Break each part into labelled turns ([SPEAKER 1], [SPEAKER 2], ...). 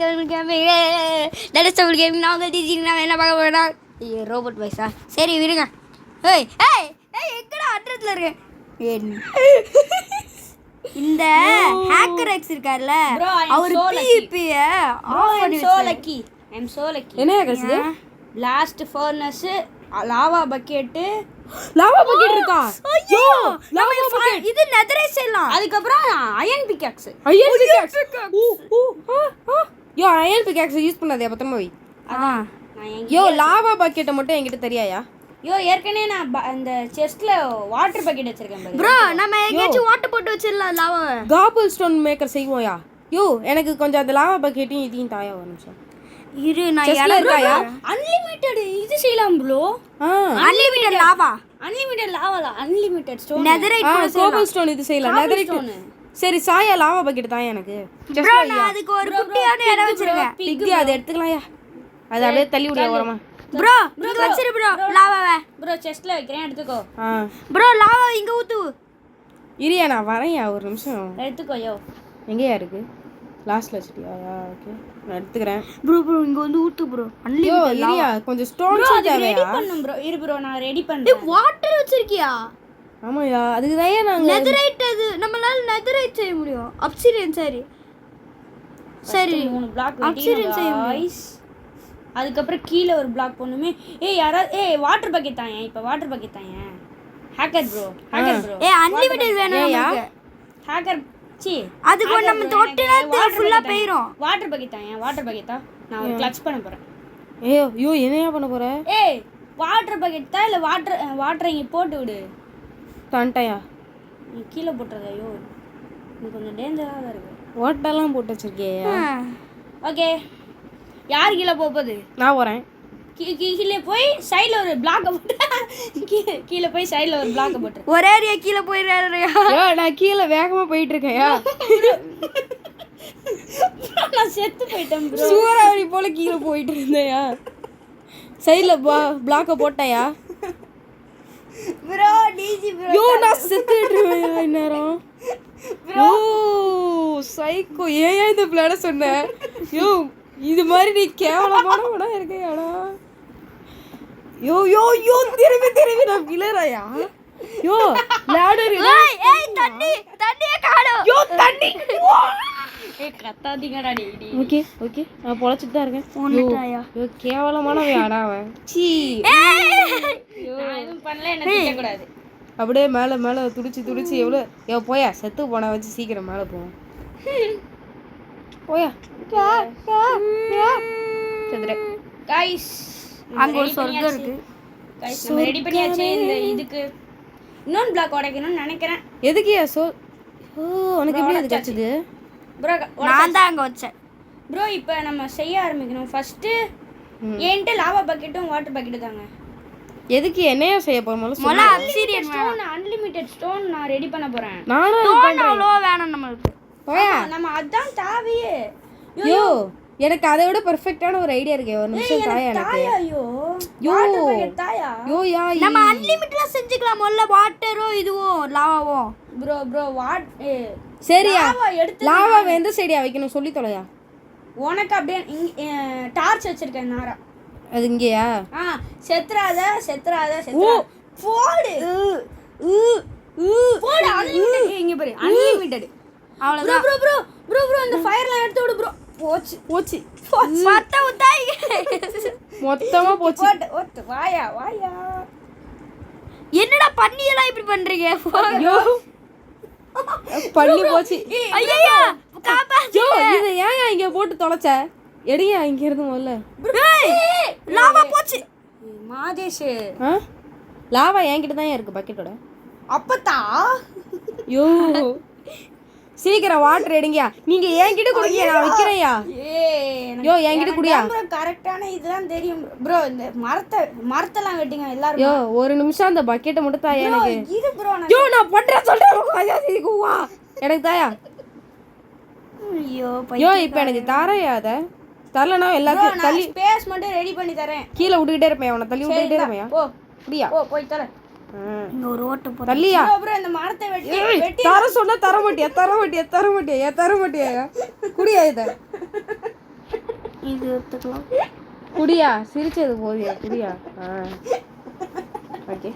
[SPEAKER 1] என்ன பார்க்க போறேன்னா ரோபோட் வாய்ஸா சரி விடுங்க. ஏய் ஏய் ஏய் எங்கடா அட்ரஸ்ல இருக்கு இந்த ஹேக்கர் எக்ஸ் இருக்கார்ல அவர் பிபிய ஆஃப் பண்ணி சோலக்கி
[SPEAKER 2] என்ன hackers
[SPEAKER 3] last furnace lava bucket
[SPEAKER 2] இருக்கா?
[SPEAKER 1] ஐயோ லாவா பக்கெட் இது நெதரைட் செய்யலாம்.
[SPEAKER 3] அதுக்கப்புறம் அயன் பிக்காக்ஸ்
[SPEAKER 2] யோ அயன் பிக்காக்ஸ் யூஸ் பண்ணாதே பத்திரமா வை. யோ லாவா பக்கெட்டை மட்டும் என்கிட்ட தெரியாயா?
[SPEAKER 3] யோ ஏற்கனவே நான் இந்த செஸ்ட்ல வாட்டர் பக்கெட் வச்சிருக்கேன்
[SPEAKER 1] ப்ரோ. நம்ம எங்கேயாச்சும் வாட்டர் போட்டு வச்சிரலாம் லாவா.
[SPEAKER 2] காபிள் ஸ்டோன் மேக்கர் செய்வோயா? யோ எனக்கு கொஞ்சம் அந்த லாவா பக்கெட்டையும் இதையும் தாயா ஒரு நிமிஷம்
[SPEAKER 1] இரு. நான்
[SPEAKER 2] இருக்காயா?
[SPEAKER 3] அன்லிமிட்டெட் இது செய்யலாம் bro.
[SPEAKER 1] Unlimited lava
[SPEAKER 3] unlimited stone
[SPEAKER 1] netherite
[SPEAKER 2] cobble stone இது செய்யலாம். நெதரைட் சரி சாயா லாவா பக்கெட் தாயா எனக்கு.
[SPEAKER 1] ப்ரோ நான் அதுக்கு ஒரு குட்டியான இடம் வச்சிருக்கேன்.
[SPEAKER 2] பிக் அதை எடுத்துக்கலாம்யா. அது அப்படியே தள்ளி விடுற ஓரமா.
[SPEAKER 1] ப்ரோ இங்க வச்சிரு ப்ரோ லாவாவை.
[SPEAKER 3] ப்ரோ செஸ்ட்ல வைக்கிறேன் எடுத்துக்கோ.
[SPEAKER 1] ப்ரோ லாவா இங்க ஊத்து.
[SPEAKER 2] இரியா நான் வரேன்யா ஒரு நிமிஷம்.
[SPEAKER 3] எடுத்துக்கோ. யோ
[SPEAKER 2] எங்கயா இருக்கு? லாஸ்ட்ல வச்சிட்டியா? ஓகே நான் எடுத்துக்கறேன்.
[SPEAKER 1] ப்ரோ நீங்க வந்து ஊத்து ப்ரோ.
[SPEAKER 2] அன்லிமிட்டட் இரியா கொஞ்சம் ஸ்டோன்ஸ் தேவையா?
[SPEAKER 3] ரெடி பண்ணும் ப்ரோ. இரு ப்ரோ நான் ரெடி பண்றேன்.
[SPEAKER 1] வாட்டர் வச்சிருக்கியா?
[SPEAKER 2] ஆமாயா அதுக்கு தான் நாங்க
[SPEAKER 1] நெதரைட் அது நம்மளால நெதரைட் செய்ய முடியும். அப்சிடியன் சரி
[SPEAKER 3] 3 பிளாக்
[SPEAKER 1] அப்சிடியன் செய்ய முடியும்.
[SPEAKER 3] அதுக்கப்புறம் கீழே ஒரு பிளாக் பண்ணுமே. ஏய் யாராவது வாட்டர் பக்கெட் தாங்க. இப்போ வாட்டர் பக்கெட் தாங்க. Hacker bro.
[SPEAKER 1] அன்லிமிட்டட் வேணும் நமக்கு.
[SPEAKER 3] ஹேக்கர் சி
[SPEAKER 1] அதுக்கு நம்ம தொட்டுனா ஃபுல்லா போயிடும்.
[SPEAKER 3] வாட்டர் பக்கெட் தாங்க. வாட்டர் பக்கெட்டா நான் ஒரு கிளட்ச் பண்ண போறேன்.
[SPEAKER 2] யோ என்னையா பண்ண போற?
[SPEAKER 3] ஏய் வாட்டர் பக்கெட் தான் இல்ல வாட்டர் இங்க போட்டு விடு.
[SPEAKER 2] தண்டயா
[SPEAKER 3] நீ கீழே போட்றதா? யோ இது கொஞ்சம் டேஞ்சரா தான் இருக்கு.
[SPEAKER 2] ஓட்டெல்லாம் போட்டு வச்சிருக்கியா?
[SPEAKER 3] ஓகே யார் கீழே போகுது?
[SPEAKER 2] நான் போறேன்.
[SPEAKER 3] கீழே போய் சைடுல ஒரு பிளாக் போட்டு கீழே போய் சைடுல ஒரு பிளாக் போட்டு
[SPEAKER 1] ஒரே ஏரியா கீழே போயிடுறாருயா.
[SPEAKER 2] நான் கீழே வேகமா போயிட்டு இருக்கேன்யா.
[SPEAKER 3] நான் செத்து போயிட்டேன் ப்ரோ.
[SPEAKER 2] சூறாவளி போல கீழே போயிட்டு இருந்தேயா. சைடுல பிளாக்க போட்டயா?
[SPEAKER 3] ப்ரோ டிஜி ப்ரோ.
[SPEAKER 2] யோ நான் செத்துடுறேன்யா இந்நேரம். யோ சைக்கோ ஏன் இந்த பிளான சொன்ன? யோ இது மாதிரி நீ கேவலமானவனா இருக்கையாடா. யோ யோ யோ திரும்பி நான் விழறாயா? யோ லாடர்
[SPEAKER 1] ஏய் தண்ணியே காணோம்.
[SPEAKER 2] யோ தண்ணி
[SPEAKER 3] கத்தாதீங்கடா டேடி.
[SPEAKER 2] ஓகே நான் பொளச்சிட்டு தான் இருக்கேன்.
[SPEAKER 1] ஒண்ணுட்டாயா?
[SPEAKER 2] யோ கேவலமானவன் அவன். சீ
[SPEAKER 3] நான் எதுவும் பண்ணல. என்ன திட்ட கூடாது.
[SPEAKER 2] அப்படியே மேல துடிச்சு எவ்வளோ யோ போயா செத்து போனா வச்சு சீக்கிரம் மேலே போவோம். போயா செத்துறே.
[SPEAKER 3] गाइस
[SPEAKER 1] அங்க ஒரு சொர்க்கம் இருக்கு.
[SPEAKER 3] गाइस நம்ம ரெடி பண்ணியாச்சு. இந்த இதுக்கு இன்னொரு பிளாக் உடைக்கணும்னு நினைக்கிறேன்.
[SPEAKER 2] எதுக்குயா உனக்கு எப்படி அது கிடைச்சது?
[SPEAKER 3] ப்ரோ
[SPEAKER 1] நான் தான் அங்க வச்சேன்.
[SPEAKER 3] ப்ரோ இப்போ நம்ம செய்ய ஆரம்பிக்கணும். ஃபர்ஸ்ட் ஏன்ட்ட லாவா பக்கெட்டும் வாட்டர் பக்கெட்டும் தாங்க.
[SPEAKER 2] எதுக்கு என்னையா செய்ய போறோம்?
[SPEAKER 1] மொள்ள அப்சிடியன்
[SPEAKER 3] ஸ்டோன் அன்லிமிட்டட் ஸ்டோன் நான் ரெடி பண்ண போறேன்.
[SPEAKER 2] நானும்
[SPEAKER 1] ஸ்டோன் அவ்வளோ வேணும் நமக்கு.
[SPEAKER 2] போயா
[SPEAKER 3] நம்ம அதான் தாவியே.
[SPEAKER 2] யோ எனக்கு அதை விட பெர்ஃபெக்ட்டான ஒரு ஐடியா இருக்கு. ஒரு நிமிஷம் தாயா எனக்கு.
[SPEAKER 3] ஐயோ வாட்டர் பக்கெட் தாயா.
[SPEAKER 2] யா
[SPEAKER 1] நம்ம அன்லிமிட்டடா செஞ்சுக்கலாம். மொள்ள வாட்டரோ இதுவோ லாவாவோ.
[SPEAKER 3] ப்ரோ
[SPEAKER 2] சரியா
[SPEAKER 3] எடுத்து
[SPEAKER 2] லாவா எந்த சைடியா வைக்கணும் சொல்லி தொலையா.
[SPEAKER 3] உனக்கு அப்படியே டார்ச் வச்சிருக்கேன் நாரா.
[SPEAKER 2] அது இங்கேயா?
[SPEAKER 3] செத்துறாத போடு அன்லிமிட்டட். இங்க பாரு அன்லிமிட்டட்.
[SPEAKER 1] அவ்வளவுதான்
[SPEAKER 3] ப்ரோ இந்த ஃபயர்லாம் எடுத்து விடு ப்ரோ. போச்சு
[SPEAKER 1] மொத்த உத்தாய்
[SPEAKER 2] மொத்தமா போச்சு.
[SPEAKER 3] ஓட்டு வாயா
[SPEAKER 1] என்னடா பண்ணியெல்லாம் இப்படி பண்றீங்க?
[SPEAKER 2] ஐயோ பண்ணி போச்சு.
[SPEAKER 1] ஐயோ காப்பாத்து.
[SPEAKER 2] யோ இத ஏன் இங்க போட்டு தொலைச்ச? எடியா இங்க இருந்து முதல்ல.
[SPEAKER 1] லாவா போச்சு.
[SPEAKER 3] மாதேஷ்
[SPEAKER 2] லாவா என்கிட்ட தான் இருக்கு பக்கெட்டோட.
[SPEAKER 3] அப்பத்தா
[SPEAKER 2] யோ சீக்கிரம் வாட்டர் எடுங்கயா. நீங்க என்கிட்ட குடிங்க நான் வைக்கிறேன்யா. யோ என்கிட்ட குடியா.
[SPEAKER 3] கரெக்டான இதுதான் தெரியும் ப்ரோ. இந்த மரத்தெல்லாம் வெட்டிங்க எல்லாரும்.
[SPEAKER 2] யோ ஒரு நிமிஷம் அந்த பக்கெட்டை மட்டும் தாயா எனக்கு.
[SPEAKER 3] இது ப்ரோ
[SPEAKER 2] யோ நான் பண்றேன் சொல்றேன். வா எனக்கு தாயா. யோ இப்போ எனக்கு தாரையா அத தரலனா எல்லாத்தையும் தள்ளி
[SPEAKER 3] ஸ்பேஸ் மட்டும் ரெடி பண்ணி தரேன்.
[SPEAKER 2] கீழ விட்டுட்டே இருப்பேன். அவனை தள்ளி விட்டுட்டே இருப்பேன்.
[SPEAKER 3] போ
[SPEAKER 2] அப்படியா?
[SPEAKER 3] போய் தர.
[SPEAKER 1] இங்க ஒரு ஓட்ட போடு.
[SPEAKER 2] தள்ளியா?
[SPEAKER 3] ப்ரோ இந்த மரத்தை வெட்டி
[SPEAKER 2] தர சொன்னா தர மாட்டியா? குடியா இத.
[SPEAKER 1] இது எடுத்துக்கலாம்.
[SPEAKER 2] குடியா சிரிச்சது போதியா குடியா ஓகே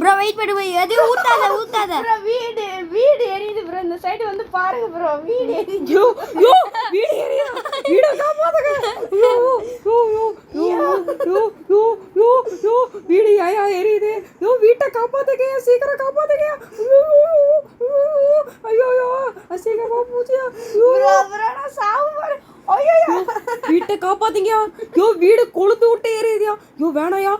[SPEAKER 1] ப்ரோ வெயிட் பண்ணு போய் எதையும் ஊத்தாத
[SPEAKER 3] ப்ரோ வீடு எரியுது ப்ரோ. இந்த சைடு வந்து பாருங்க ப்ரோ, வீடு எரியுது.
[SPEAKER 2] யோ வீடு ஏறியா வீட காப்பாத்துங்க. யோ யோ யோ யோ யோ யோ யோ வீடு ஏயா எரியுது. யோ வீட்டை காப்பாத்துங்க, சீக்கிரம் காப்பாத்துங்க. ஐயோ ஐயோ சீக்கிரமா பூச்சியா.
[SPEAKER 3] ப்ரோ நான் சாவு போறேன். ஐயோ
[SPEAKER 2] வீட்டை காப்பாத்தீங்க. யோ வீடு கொளுத்து விட்டு எரியுதியா. யோ வேணாயா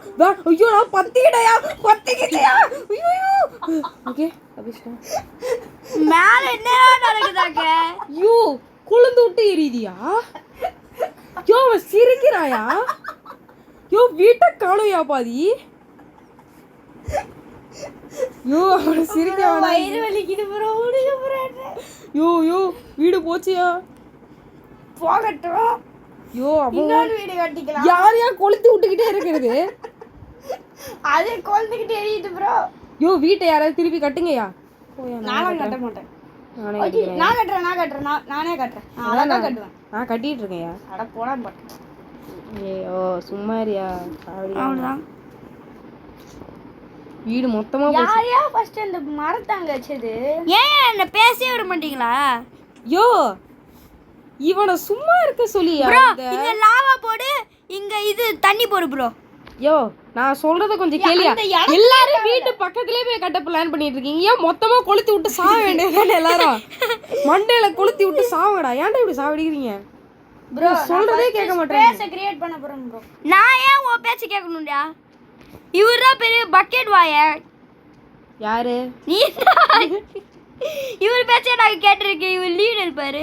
[SPEAKER 2] ஐயோ நான் பத்திக்கிட்டயா பத்திக்கிட்டயா. ஐயோ ஓகே அபிஷ்டா
[SPEAKER 1] மேல என்ன நடக்குதாங்க?
[SPEAKER 2] யோ கொளுந்து விட்டு எரியுதியா. யோ அவன் சிரிக்கிறாயா. யோ வீட்டை காணுயா பாதி. யோ அவனை சிரிக்க
[SPEAKER 3] வயிறு வலிக்குது ப்ரோ. ஓடுங்க ப்ரோ.
[SPEAKER 2] யோ யோ வீடு போச்சியா.
[SPEAKER 3] போகட்டும்.
[SPEAKER 2] யோ அவன்
[SPEAKER 3] இன்னொரு வீடு கட்டிக்கலாம்.
[SPEAKER 2] யாரையா கொளுத்தி விட்டுக்கிட்டே இருக்கிறது.
[SPEAKER 3] அதே கொழுந்துக்கிட்டு எரியுது ப்ரோ.
[SPEAKER 2] யோ வீட்டை யாராவது திருப்பி கட்டுங்கயா.
[SPEAKER 3] நானும் கட்ட மாட்டேன்.
[SPEAKER 2] நானே
[SPEAKER 3] ஓகே நான் கட்டுறேன் நானே கட்டுறேன். நான் அழகா கட்டுவேன்.
[SPEAKER 2] நான் கட்டிட்டு இருக்கேன்யா.
[SPEAKER 3] அட போடா மாட்டேன்.
[SPEAKER 2] ஏ ஓ சும்மாரியா.
[SPEAKER 1] அவ்வளவுதான்.
[SPEAKER 2] வீடு மொத்தமா
[SPEAKER 3] யாரையா ஃபர்ஸ்ட் அந்த மரத்தாங்க வச்சது?
[SPEAKER 1] ஏன் என்ன பேசவே விட மாட்டீங்களா?
[SPEAKER 2] யோ இவனை சும்மா இருக்க சொல்லியா.
[SPEAKER 1] ப்ரோ இங்க லாவா போடு, இங்க இது தண்ணி போடு ப்ரோ.
[SPEAKER 2] யோ நான் சொல்றத கொஞ்சம் கேளியா. எல்லாரும் வீட்டு பக்கத்துலயே போய் கட்ட பிளான் பண்ணிட்டு இருக்கீங்க. ஏன் மொத்தமா கொளுத்தி விட்டு சாவ வேண்டியதானே எல்லாரும். மண்டையில கொளுத்தி விட்டு சாவடா. ஏன்டா இப்படி சாவடிக்கிறீங்க
[SPEAKER 3] ப்ரோ?
[SPEAKER 2] சொல்றதே கேட்க மாட்டேன்.
[SPEAKER 3] ஸ்பேஸை கிரியேட் பண்ண போறேன் ப்ரோ.
[SPEAKER 1] நான் ஏன் உன் பேச்ச கேட்கணும்டா? இவர்தான் பெரிய பக்கெட் வாய.
[SPEAKER 2] யாரு
[SPEAKER 1] நீ இவர் பேச்ச நான் கேட்டிருக்கேன். இவர் லீடர் இருப்பாரு.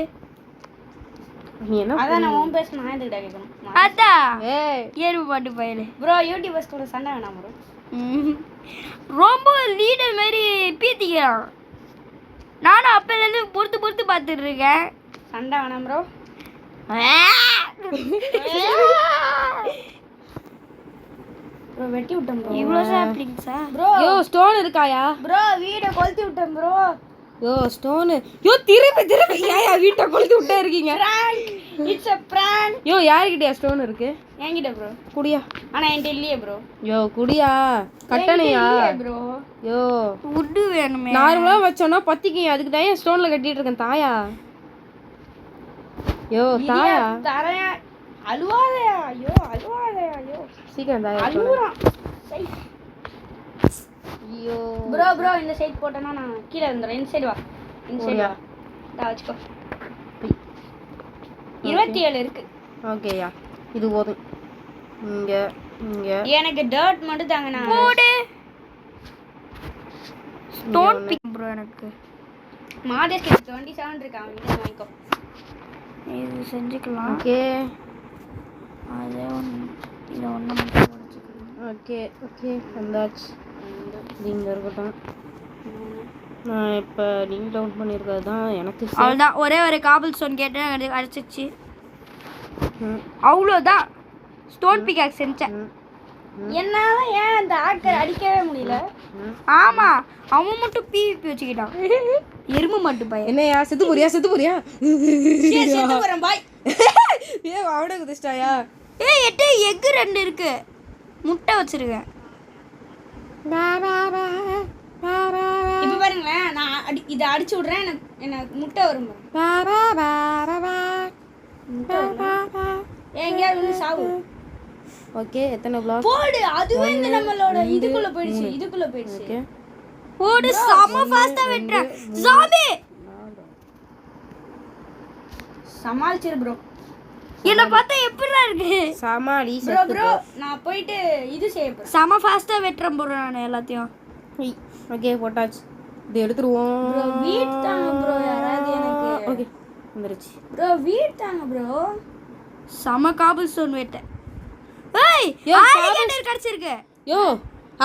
[SPEAKER 2] நீ என்ன
[SPEAKER 3] அதான் நான் உன் பேச நான் எதுக்கிட்ட கேட்கணும்?
[SPEAKER 1] அதான்
[SPEAKER 2] ஏய்
[SPEAKER 1] ஏறுபு பாட்டு பயலு.
[SPEAKER 3] ப்ரோ யூடியூபர்ஸ் கூட சண்டை வேணாம் ப்ரோ.
[SPEAKER 1] ரொம்ப லீடர் மாதிரி பீத்திக்கிறான். நானும் அப்பலேருந்து பொறுத்து பார்த்துட்டு இருக்கேன்.
[SPEAKER 3] சண்டை வேணாம் ப்ரோ. ப்ரோ வெட்டி விட்டேன் ப்ரோ.
[SPEAKER 1] இவ்வளோ சாப்பிட்டீங்களா
[SPEAKER 3] ப்ரோ?
[SPEAKER 2] யோ ஸ்டோன் இருக்காயா.
[SPEAKER 3] ப்ரோ வீடை கொளுத்தி விட்டேன் ப்ரோ.
[SPEAKER 2] யோ ஸ்டோன். யோ திருப்பி ஏயா வீட்டை கொளுத்தி விட்டே இருக்கீங்க.
[SPEAKER 3] It's a prank.
[SPEAKER 2] யோ யார்கிட்டயா ஸ்டோன் இருக்கு?
[SPEAKER 3] என்கிட்ட ப்ரோ.
[SPEAKER 2] குடியா.
[SPEAKER 3] ஆனா என்கிட்ட இல்லையே ப்ரோ.
[SPEAKER 2] யோ குடியா கட்டணையா.
[SPEAKER 3] ப்ரோ
[SPEAKER 2] யோ
[SPEAKER 1] உட்டு வேணுமே.
[SPEAKER 2] நார்மலா வச்சோன்னா பத்திக்கிங்க. அதுக்கு தான் ஏன் ஸ்டோன்ல கட்டிட்டு இருக்கேன் தாயா. யோ தாயா
[SPEAKER 3] தரையா அழுவாதயா. ஐயோ அழுவாதயா. ஐயோ
[SPEAKER 2] சீக்கிரம் தாயா.
[SPEAKER 3] அழுவுறான்.
[SPEAKER 2] ஐயோ
[SPEAKER 3] ப்ரோ இந்த சைடு போட்டேன்னா நான் கீழே வந்துடுறேன். இந்த சைடு வா. இந்த சைடு வா. டா வச்சுக்கோ. 27 இருக்கு.
[SPEAKER 2] ஓகேயா இது போதும். இங்க இங்க
[SPEAKER 3] எனக்கு டர்ட் மட்டும் தாங்க. நான்
[SPEAKER 1] போடு ஸ்டோன் பிக் ப்ரோ. எனக்கு
[SPEAKER 3] மாதேஷ்க்கு 27 இருக்கு. அவன் வாங்கிக்கோ.
[SPEAKER 1] இது செஞ்சுக்கலாம்.
[SPEAKER 2] ஓகே
[SPEAKER 1] அதே ஒன்று இதை ஒன்று மட்டும் உடச்சிக்கலாம்.
[SPEAKER 2] ஓகே ஓகே வந்தாச்சு. இங்கே இருக்கட்டும். நான் இப்போ லிங்க் டவுன் பண்ணியிருக்கிறது தான் எனக்கு
[SPEAKER 1] அவ்வளோதான். ஒரே ஒரு காபிள் ஸ்டோன் கேட்டு அடிச்சிச்சு. அவ்வளோதான். ஸ்டோன் பிக்காக் செஞ்சேன்.
[SPEAKER 3] என்னால ஏன் அந்த ஆக்கர் அடிக்கவே முடியல?
[SPEAKER 1] ஆமா அவன் மட்டும் பிவிபி வச்சுக்கிட்டான். எறும்பு மட்டும் பையன்.
[SPEAKER 2] என்னையா செத்து போறியா செத்து
[SPEAKER 3] போறேன் பாய்.
[SPEAKER 2] ஏ அவட குதிச்சிட்டாயா.
[SPEAKER 1] ஏய் 8 எக் 2 இருக்கு. முட்டை வச்சிருக்கேன்.
[SPEAKER 3] இப்ப பாருங்களேன் நான் இதை அடிச்சு விடுறேன். எனக்கு முட்டை வரும். எங்கேயாவது வந்து சாவு.
[SPEAKER 2] ஓகே எத்தனை பிளாக்
[SPEAKER 3] போடு. அதுவே இந்த நம்மளோட இதுக்குள்ள போயிடுச்சு.
[SPEAKER 2] ஓகே
[SPEAKER 1] ஓடு செம ஃபாஸ்டா வெட்றேன். Zombie
[SPEAKER 3] சமாளிச்சிரு bro.
[SPEAKER 1] என்ன பார்த்தா எப்படிடா இருக்கு?
[SPEAKER 2] சமாளி
[SPEAKER 3] ப்ரோ நான் போயிட்டு இது செய்ய போறேன்.
[SPEAKER 1] செம ஃபாஸ்டா வெட்றேன் ப்ரோ நான் எல்லாத்தையும்.
[SPEAKER 2] ஓகே போட்டாச்சு. இது எடுத்துருவோம்.
[SPEAKER 3] ப்ரோ வீட் தாங்க ப்ரோ. யாராவது எனக்கு
[SPEAKER 2] ஓகே வந்துருச்சு.
[SPEAKER 3] ப்ரோ வீட் தாங்க ப்ரோ.
[SPEAKER 1] செம காபிள் ஸ்டோன் வெட்டேன். ஏய் ஆலிகேட்டர் கிடைச்சிருக்கு.
[SPEAKER 2] யோ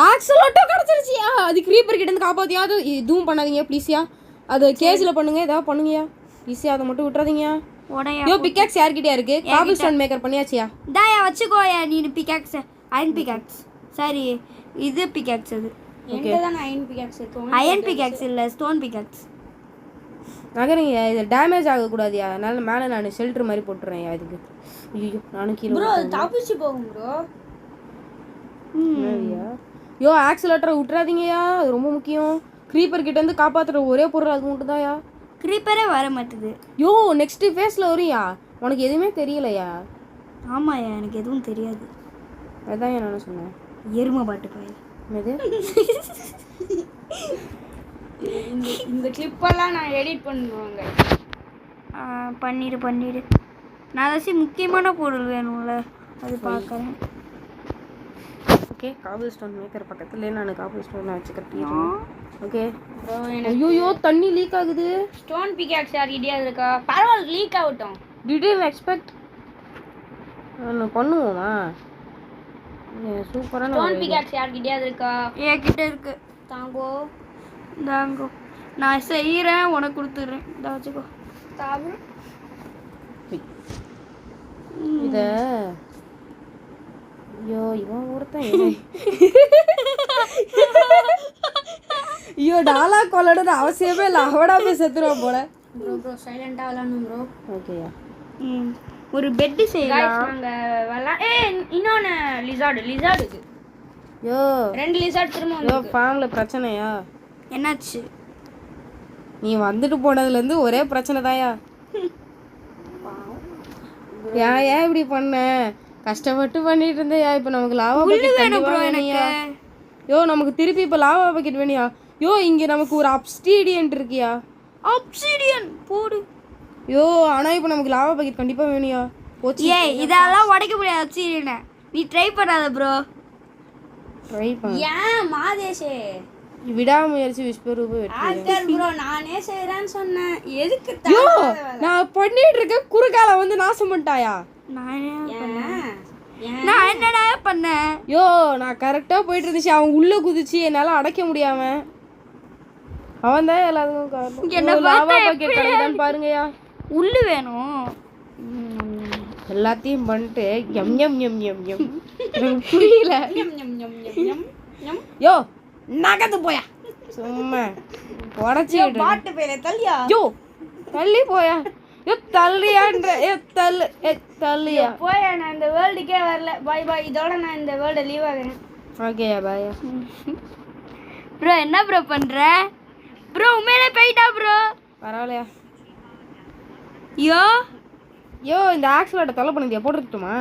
[SPEAKER 2] ஆக்சலோட்டோ கிடைச்சிருச்சியா. அது கிரீப்பர் கிட்ட இருந்து காப்பாத்தியா. அது இதுவும் பண்ணாதீங்க ப்ளீஸ்யா. அது கேஸ்ல பண்ணுங்க. ஏதாவது பண்ணுங்கயா ப்ளீஸ்யா. அதை மட்டும் விட்டுறாதீங்க.
[SPEAKER 1] உடையா
[SPEAKER 2] யோ பிக்காக்ஸ் யார்கிட்டயா இருக்கு? காபிள் ஸ்டோன் மேக்கர் பண்ணியாச்சியா?
[SPEAKER 1] தாயா வச்சுக்கோயா நீ பிக்காக்ஸ். Iron pickaxe. சரி இது பிக்காக்ஸ். அது
[SPEAKER 3] என்கிட்ட தான் அயன் பிக்காக்ஸ் இருக்கு.
[SPEAKER 1] அயன் பிக்காக்ஸ் இல்ல ஸ்டோன் பிக்காக்ஸ்.
[SPEAKER 2] நகருங்க, இது டேமேஜ் ஆகக்கூடாதுயா, அதனால மேலே நான் ஷெல்டர் மாதிரி போட்டுறேன்யா இதுக்கு. ஐயோ நானும் கீழே
[SPEAKER 3] ப்ரோ அது தப்பிச்சு போகும் ப்ரோ.
[SPEAKER 2] என்னய்யா? யோ ஆக்சிலேட்டரை விட்டுறாதீங்கயா, அது ரொம்ப முக்கியம். க்ரீப்பர் கிட்ட இருந்து காப்பாற்றுற ஒரே பொருள் அது மட்டும் தான்யா.
[SPEAKER 1] க்ரீப்பரே வர மாட்டுது.
[SPEAKER 2] யோ நெக்ஸ்ட் ஃபேஸில் வரும்யா, உனக்கு எதுவுமே தெரியலையா?
[SPEAKER 1] ஆமாயா, எனக்கு எதுவும் தெரியாது.
[SPEAKER 2] அதான் நான் சொன்னேன்.
[SPEAKER 1] எருமை பாட்டு கோயில்.
[SPEAKER 2] என்னது?
[SPEAKER 3] இந்த கிளிப்பெல்லாம் நான் எடிட் பண்ணுவாங்க.
[SPEAKER 1] பண்ணிடு. நான் ஏதாச்சும் முக்கியமான பொருள் வேணும்ல, அது பார்க்குறேன்.
[SPEAKER 2] ஓகே, காபிள் ஸ்டோன் மேக்கர் பக்கத்துலேயே நான் காபிள் ஸ்டோனை வச்சு கட்டிடுறேன். ஓகே
[SPEAKER 3] ப்ரோ
[SPEAKER 2] ஐயோ தண்ணி லீக் ஆகுது.
[SPEAKER 3] ஸ்டோன் பிகாக்ஸ் யார்கிட்டயா இருக்கா? பரவாயில்ல, லீக் ஆகட்டும்.
[SPEAKER 2] Didn't expect. பண்ணுவோமா? சூப்பரான
[SPEAKER 3] ஸ்டோன் பிகாக்ஸ் யார்கிட்டயா இருக்கா?
[SPEAKER 1] என்கிட்ட இருக்கு.
[SPEAKER 3] தாங்கோ
[SPEAKER 1] நான் செய்கிறேன், உனக்கு கொடுத்துட்றேன். இதை வச்சுக்கோ.
[SPEAKER 3] தாபு
[SPEAKER 2] இத ஐயோ இவன் ஒருத்தன் ஐயோ டாலா கொள்ளணும் அவசியமே இல்லை, அவடா போய் செத்துருவான் போல.
[SPEAKER 3] ப்ரோ சைலண்டா விளையாடணும் ப்ரோ.
[SPEAKER 2] ஓகேயா,
[SPEAKER 1] ஒரு பெட்டு செய்யலாம்.
[SPEAKER 3] நாங்க இன்னொன்னு லிசார்டுக்கு
[SPEAKER 2] யோ
[SPEAKER 3] 2 லிசார்ட் திரும்ப
[SPEAKER 2] யோ ஃபார்ம்ல பிரச்சனையா?
[SPEAKER 1] என்னாச்சு?
[SPEAKER 2] நீ வந்துட்டு போனதுலேருந்து ஒரே பிரச்சனை தாயா. ஏன் இப்படி பண்ண? கஷ்டப்பட்டு பண்ணிட்டு இருந்தேயா, இப்போ நமக்கு லாவா பக்கெட் வேணும் ப்ரோ எனக்கு. யோ நமக்கு திருப்பி இப்போ லாவா பக்கெட் வேணியா? யோ இங்கே நமக்கு ஒரு அப்ஸ்டீடியன் இருக்கியா?
[SPEAKER 1] அப்சிடியன் போடு.
[SPEAKER 2] யோ ஆனால் இப்போ நமக்கு லாவா பக்கெட் கண்டிப்பாக வேணியா? போச்சு.
[SPEAKER 1] இதெல்லாம் உடைக்க முடியாது அப்சிடியனை. நீ ட்ரை பண்ணாத ப்ரோ.
[SPEAKER 2] ட்ரை பண்ண
[SPEAKER 3] ஏன் மாதேஷே
[SPEAKER 2] விடாமுயற்சி விஸ்வரூப வெற்றி.
[SPEAKER 3] ஆக்கர் ப்ரோ நானே செய்றேன்னு சொன்னேன். எதுக்கு
[SPEAKER 2] யோ நான் பண்ணிட்டு இருக்க குறுக்கால வந்து நாசம் பண்ணிட்டாயா?
[SPEAKER 1] நான் என்னடா பண்ணேன்?
[SPEAKER 2] யோ நான் கரெக்டாக போயிட்டு இருந்துச்சு, அவன் உள்ளே குதிச்சு என்னால் அடைக்க முடியாம அவன் தான் எல்லாத்துக்கும் காரணம். லாவா பக்கெட் கிடைக்குதான்னு பாருங்கயா.
[SPEAKER 1] உள்ளு வேணும்.
[SPEAKER 2] எல்லாத்தையும் பண்ணிட்டு எம் எம் எம் எம் எம் எனக்கு புரியல. யோ நகந்து போயா, சும்மா உடச்சி
[SPEAKER 3] பாட்டு பேரே தள்ளியா.
[SPEAKER 2] யோ தள்ளி போயா. யோ தள்ளியான்ற தள்ளியா
[SPEAKER 3] போயா. நான் இந்த வேர்ல்டுக்கே வரல. பாய் பாய். இதோட நான் இந்த வேர்ல்டை லீவ் ஆகிறேன்.
[SPEAKER 2] ஓகேயா பாயா.
[SPEAKER 1] ப்ரோ என்ன ப்ரோ பண்ற? ப்ரோ உண்மையிலே போயிட்டா ப்ரோ?
[SPEAKER 2] பரவாயில்லையா.
[SPEAKER 1] யோ
[SPEAKER 2] யோ இந்த ஆக்சிலேட்டர் தொலை பண்ணுதியா, போட்டுட்டுமா?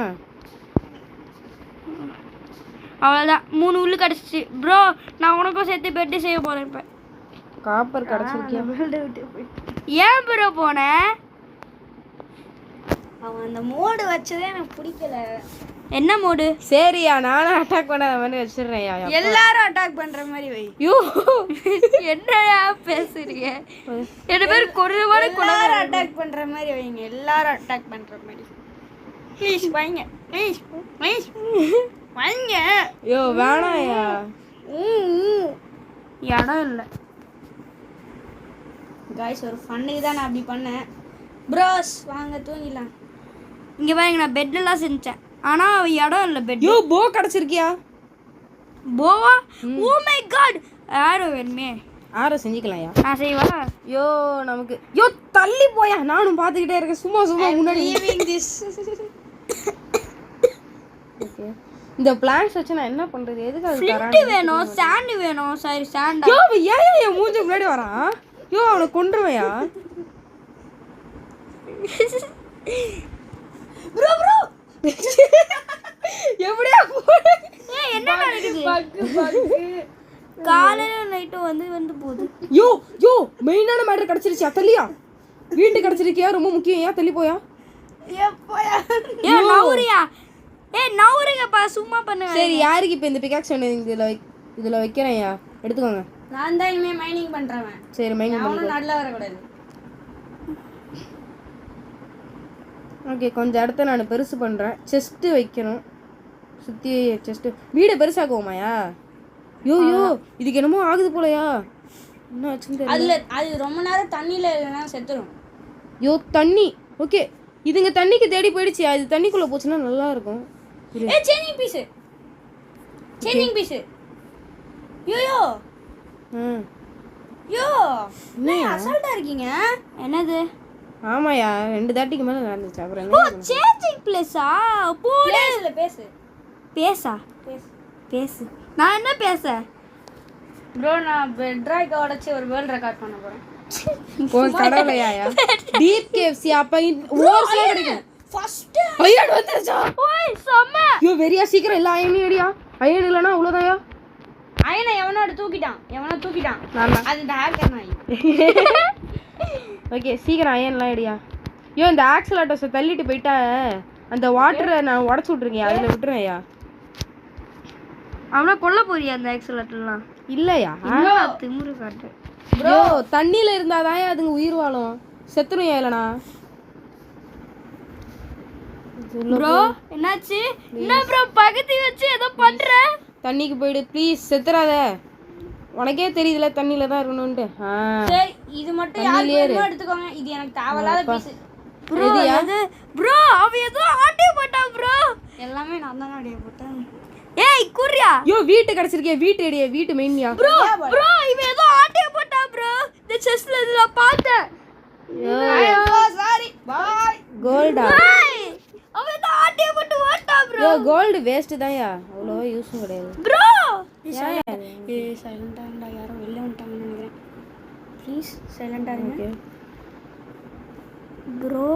[SPEAKER 1] அவ்வளோதான், 3 உள்ளு கிடச்சிச்சு ப்ரோ. நான் உனக்கும் சேர்த்து பெட்டு செய்ய போகிறேன். இப்போ
[SPEAKER 2] காப்பர் கிடச்சிருக்கியா?
[SPEAKER 1] ஏன் ப்ரோ போனேன்?
[SPEAKER 3] அவன் அந்த மோடு வச்சதே எனக்கு பிடிக்கல.
[SPEAKER 1] என்ன மோடு?
[SPEAKER 2] சரியா நானும் அட்டாக் பண்ணாத மாதிரி வச்சிடுறேன்யா.
[SPEAKER 3] எல்லாரும் அட்டாக் பண்ற மாதிரி வை.
[SPEAKER 2] யோ
[SPEAKER 1] என்னையா பேசுறீங்க? 2 பேர் கொடூரமான
[SPEAKER 3] எல்லாரும் அட்டாக் பண்ற மாதிரி வைங்க. எல்லாரும் அட்டாக் பண்ற மாதிரி ப்ளீஸ் வைங்க. ப்ளீஸ் வைங்க.
[SPEAKER 2] யோ வேணாயா.
[SPEAKER 1] இடம் இல்லை
[SPEAKER 3] காய்ஸ், ஒரு ஃபன்னுக்கு தான் நான் அப்படி பண்ணேன். ப்ரோஸ் வாங்க தூங்கிடலாம்.
[SPEAKER 1] இங்கே பாருங்க, நான் பெட்லாம் செஞ்சேன், ஆனால் இடம் இல்லை பெட்.
[SPEAKER 2] யோ போ கிடச்சிருக்கியா?
[SPEAKER 1] போவா? ஓ மை காட், யாரோ வேணுமே.
[SPEAKER 2] ஆரோ செஞ்சுக்கலாம்யா.
[SPEAKER 1] நான் செய்வா.
[SPEAKER 2] யோ நமக்கு யோ தள்ளி போயா, நானும் பார்த்துக்கிட்டே இருக்கேன் சும்மா முன்னாடி. ஓகே இந்த பிளான்ஸ் வச்சு நான் என்ன பண்றது? எதுக்கு அது
[SPEAKER 1] ஃப்ளிண்ட் வேணும், சாண்ட் வேணும். சரி சாண்ட்.
[SPEAKER 2] யோ ஏன் என் மூஞ்சி முன்னாடி வரான்? யோ அவனை கொன்றுவையா?
[SPEAKER 3] ப்ரோ ப்ரோ
[SPEAKER 2] எப்படியா
[SPEAKER 1] என்ன நடக்குது? காலையில நைட்டும் வந்து போகுது.
[SPEAKER 2] யோ யோ மெயினான மேட்டர் கிடைச்சிருச்சு. தள்ளியா வீட்டு கிடைச்சிருக்கியா? ரொம்ப முக்கியம். ஏன் தள்ளி போயா?
[SPEAKER 1] ஏ நவுரியா? ஏ நவுரிங்கப்பா, சும்மா பண்ணுங்க.
[SPEAKER 2] சரி யாருக்கு இப்போ இந்த பிகாக்ஸ் வேணும்? இதில் வைக்கிறேன்யா, எடுத்துக்கோங்க.
[SPEAKER 3] நான் தான் இனிமே மைனிங் பண்றவன்.
[SPEAKER 2] சரி மைனிங்
[SPEAKER 3] அவனும் நல்லா வரக்கூடாது.
[SPEAKER 2] ஓகே கொஞ்சம் இடத்த நான் பெருசு பண்ணுறேன். செஸ்ட்டு வைக்கணும், சுற்றி செஸ்ட்டு. வீடை பெருசாக்குவோமாயா? யோ யோ இதுக்கு என்னமோ ஆகுது போலையா? என்ன ஆச்சுன்னு
[SPEAKER 3] அது ரொம்ப நேரம் தண்ணியில் இல்லைன்னா செத்துரும்.
[SPEAKER 2] யோ தண்ணி. ஓகே இதுங்க தண்ணிக்கு தேடி போயிடுச்சு. அது தண்ணிக்குள்ளே போச்சுன்னா நல்லா இருக்கும்.
[SPEAKER 3] சேஞ்சிங் பீஸு யோயோ யோ அசால்ட்டா இருக்கீங்க.
[SPEAKER 1] என்னது?
[SPEAKER 2] ஆமாயா 2 தாட்டிக்கு மேல நடந்துச்சு. அப்புறம்
[SPEAKER 1] ஓ
[SPEAKER 2] என்ன?
[SPEAKER 1] சேஞ்சிங் பிளேஸா? போடு.
[SPEAKER 3] பேசு.
[SPEAKER 1] பேசா? பேசு. நான் என்ன பேச?
[SPEAKER 3] ப்ரோ நான் பெட்ராய்க்க உடைச்சு ஒரு வேர்ல்ட் ரெக்கார்ட் பண்ண போறேன்.
[SPEAKER 2] உன் கடவுளையா? டீப் கேஎஃப்சி அப்ப ஓர்ஸ்ல கிடைக்கும்.
[SPEAKER 3] ஃபர்ஸ்ட்
[SPEAKER 2] அயன் வந்துருச்சா?
[SPEAKER 1] ஓய் செம்ம.
[SPEAKER 2] யோ வெரியா சீக்கிரம் எல்லா அயனையும் அடியா. அயன் இல்லனா அவ்வளவுதான்யா.
[SPEAKER 3] அயனை எவனோ தூக்கிட்டான்.
[SPEAKER 2] நான்
[SPEAKER 3] அது இந்த ஹேக்கர் நாய்.
[SPEAKER 2] ஓகே சீக்கிரம் அயன்லாம் அடியா. யோ இந்த ஆக்சலேட்டர்ஸை தள்ளிட்டு போயிட்டா அந்த வாட்டரை நான் உடச்சு விட்ருக்கேன். அதில் விட்டுருவேன்யா.
[SPEAKER 1] அவனை கொல்ல போறியா அந்த ஆக்சிலேட்டர்லாம்?
[SPEAKER 2] இல்லையா
[SPEAKER 1] திமுரு காட்டு.
[SPEAKER 2] ப்ரோ தண்ணியில் இருந்தாதான் அதுங்க உயிர் வாழும். செத்துரும் இல்லைனா.
[SPEAKER 1] ப்ரோ என்னாச்சு? என்ன ப்ரோ பக்கத்தி வச்சு ஏதோ பண்ற?
[SPEAKER 2] தண்ணிக்கு போயிடு ப்ளீஸ். செத்துறாத. உனக்கே தெரியுதுல தண்ணியில தான் இருக்கணும்ட்டு.
[SPEAKER 3] சரி இது மட்டும் யாருக்கு எடுத்துக்கோங்க. இது எனக்கு தேவையில்லாத பீஸ்.
[SPEAKER 1] ப்ரோ அது ப்ரோ அவ ஏதோ ஆட்டே போட்டா ப்ரோ.
[SPEAKER 3] எல்லாமே நான் தான் ஆட்டே போட்டேன்.
[SPEAKER 1] ஏய் குர்ரியா.
[SPEAKER 2] யோ வீட்டு கிடைச்சிருக்கே. வீட்டு அடியே. வீட்டு மெயின்யா.
[SPEAKER 1] ப்ரோ இவ ஏதோ ஆட்டே போட்டா ப்ரோ. இந்த செஸ்ல இதுல பார்த்தேன்.
[SPEAKER 3] Sorry bye.
[SPEAKER 2] கோல்டா?
[SPEAKER 3] அவ ஏதோ ஆட்டே போட்டு ஓட்டா ப்ரோ.
[SPEAKER 2] யோ கோல்டு வேஸ்ட் தான்யா. அவ்வளோ யூஸும் கிடையாது
[SPEAKER 1] ப்ரோ.
[SPEAKER 3] சைலண்டா இருந்தா யாரோ வெளில வந்துட்டாங்கன்னு நினைக்கிறேன். ப்ளீஸ் சைலண்டா இருங்க.
[SPEAKER 1] ப்ரோ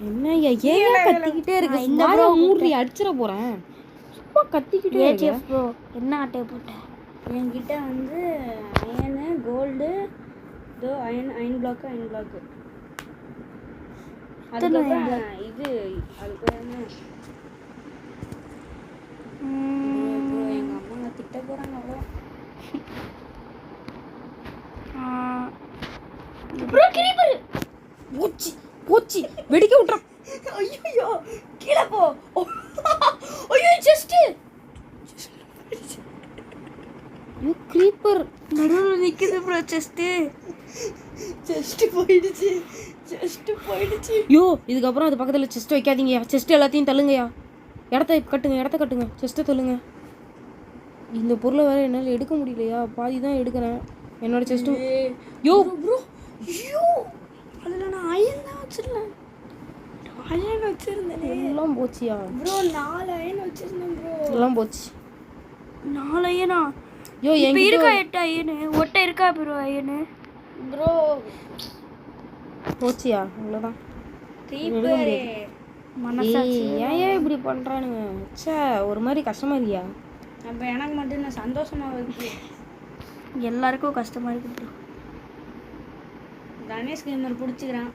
[SPEAKER 2] என்னய்யா ஏன் கத்திக்கிட்டே இருக்க? இந்த ப்ரோ மூடி அடிச்சிர போறேன். சும்மா கத்திக்கிட்டே இருக்க.
[SPEAKER 1] ப்ரோ என்ன ஆட்டே போட்ட?
[SPEAKER 3] என்கிட்ட வந்து அயனு கோல்டு தோ அயன் பிளாக் அதுக்கப்புறம் இது அதுக்கு என்ன எங்க அம்மா திட்ட போறாங்க. அவ்வளோ
[SPEAKER 1] ப்ரோ கிரீப்பர்
[SPEAKER 2] போச்சி வெடிக்க விட்டுறோம்.
[SPEAKER 3] ஐயோ கீழே போ. ஐயோ ஜஸ்ட்
[SPEAKER 2] யூ கிரீப்பர்
[SPEAKER 1] நடுவுல நிக்குது ப்ரோ. செஸ்ட்
[SPEAKER 3] போயிடுச்சு.
[SPEAKER 2] யோ இதுக்கப்புறம் அது பக்கத்தில் செஸ்ட் வைக்காதீங்கயா. செஸ்ட் எல்லாத்தையும் தள்ளுங்கயா. இடத்த கட்டுங்க. செஸ்ட்டை தள்ளுங்க. இந்த பொருளை வேற என்னால் எடுக்க முடியலையா. பாதி தான் எடுக்கிறேன். என்னோட செஸ்ட்டும் யோ
[SPEAKER 3] ப்ரோ ஐயோ அதில் நான் அயன் தான் வச்சிருந்தேன்.
[SPEAKER 2] எல்லாம் போச்சியா
[SPEAKER 3] ப்ரோ 4 அயன் வச்சிருந்தேன் ப்ரோ.
[SPEAKER 2] எல்லாம் போச்சு.
[SPEAKER 1] 4 அயனா?
[SPEAKER 2] யோ
[SPEAKER 1] இப்ப இருக்கா 8 அயனு? ஒட்ட இருக்கா ப்ரோ அயனு?
[SPEAKER 3] ப்ரோ
[SPEAKER 2] போச்சியா அவ்வளோதான்.
[SPEAKER 3] கிரீப்பரே
[SPEAKER 1] மனசாட்சி
[SPEAKER 2] ஏன் இப்படி பண்ணுறானுங்க? ச்சே ஒரு மாதிரி கஷ்டமா இல்லையா?
[SPEAKER 3] அப்போ எனக்கு மட்டும் நான் சந்தோஷமா இருக்கு.
[SPEAKER 1] எல்லாருக்கும் கஷ்டமா இருக்கு ப்ரோ.
[SPEAKER 3] கணேஷ் கேமர் பிடிச்சிக்கிறான்.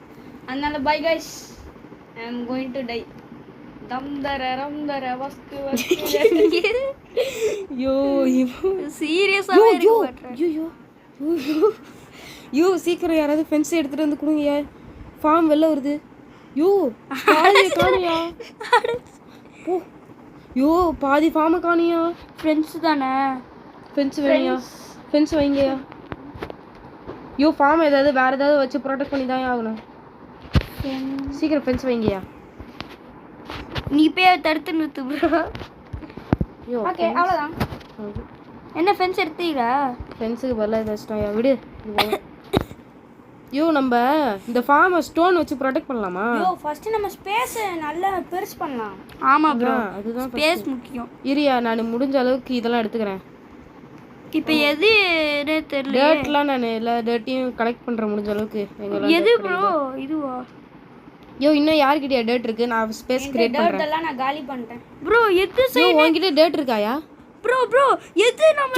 [SPEAKER 3] அதனால bye guys I am going to die. தர வஸ்கு
[SPEAKER 2] யோ
[SPEAKER 1] சீரியஸாவே இருக்கு பண்றேன்.
[SPEAKER 2] யோ சீக்கிரம் யாராவது ஃபென்ஸ் எடுத்துட்டு வந்து கொடுங்கயா. ஃபார்ம் வெளில வருது. யோ பாதி காணியா. ஓ யோ பாதி ஃபார்மை காணியா.
[SPEAKER 1] ஃப்ரெண்ட்ஸ் தானே.
[SPEAKER 2] ஃபென்ஸ் வேணியா. ஃபென்ஸ் வைங்கயா. யோ ஃபார்ம் வேற ஏதாவது வச்சு ப்ரொடெக்ட் பண்ணி தான் ஆகணும். சீக்கிரம் ஃபென்ஸ் வைங்கயா.
[SPEAKER 1] நீ போய் தடுத்து நிறுத்து ப்ரோ.
[SPEAKER 2] யோ
[SPEAKER 3] ஓகே அவ்வளவுதான்.
[SPEAKER 1] என்ன ஃபென்ஸ் எடுத்தீங்களா?
[SPEAKER 2] ஃபென்ஸுக்கு பதிலாக இதை வச்சிட்டோம். விடு. யோ நம்ம இந்த ஃபார்மை ஸ்டோன் வச்சு ப்ரொடெக்ட் பண்ணலாமா?
[SPEAKER 3] யோ ஃபர்ஸ்ட் நம்ம ஸ்பேஸ் நல்லா பெருசு பண்ணலாம்.
[SPEAKER 1] ஆமா ப்ரோ
[SPEAKER 2] அதுதான்
[SPEAKER 1] ஸ்பேஸ் முக்கியம்.
[SPEAKER 2] இரியா நான் முடிஞ்ச அளவுக்கு இதெல்லாம் எடுத்துக்கிறேன்.
[SPEAKER 1] இப்போ எதுனே தெரியல.
[SPEAKER 2] டர்ட்லாம் நான் எல்லா டர்ட்டையும் கலெக்ட் பண்ணுறேன் முடிஞ்ச அளவுக்கு.
[SPEAKER 1] எது ப்ரோ இதுவா?
[SPEAKER 2] யோ இன்னும் யார்கிட்டயா டர்ட் இருக்கு? நான் ஸ்பேஸ் கிரியேட் பண்றேன்.
[SPEAKER 3] டர்ட் எல்லாம் நான் காலி பண்ணிட்டேன்.
[SPEAKER 1] ப்ரோ எது
[SPEAKER 2] யோ உன்கிட்ட டர்ட் இருக்காயா?
[SPEAKER 1] ப்ரோ எது நம்ம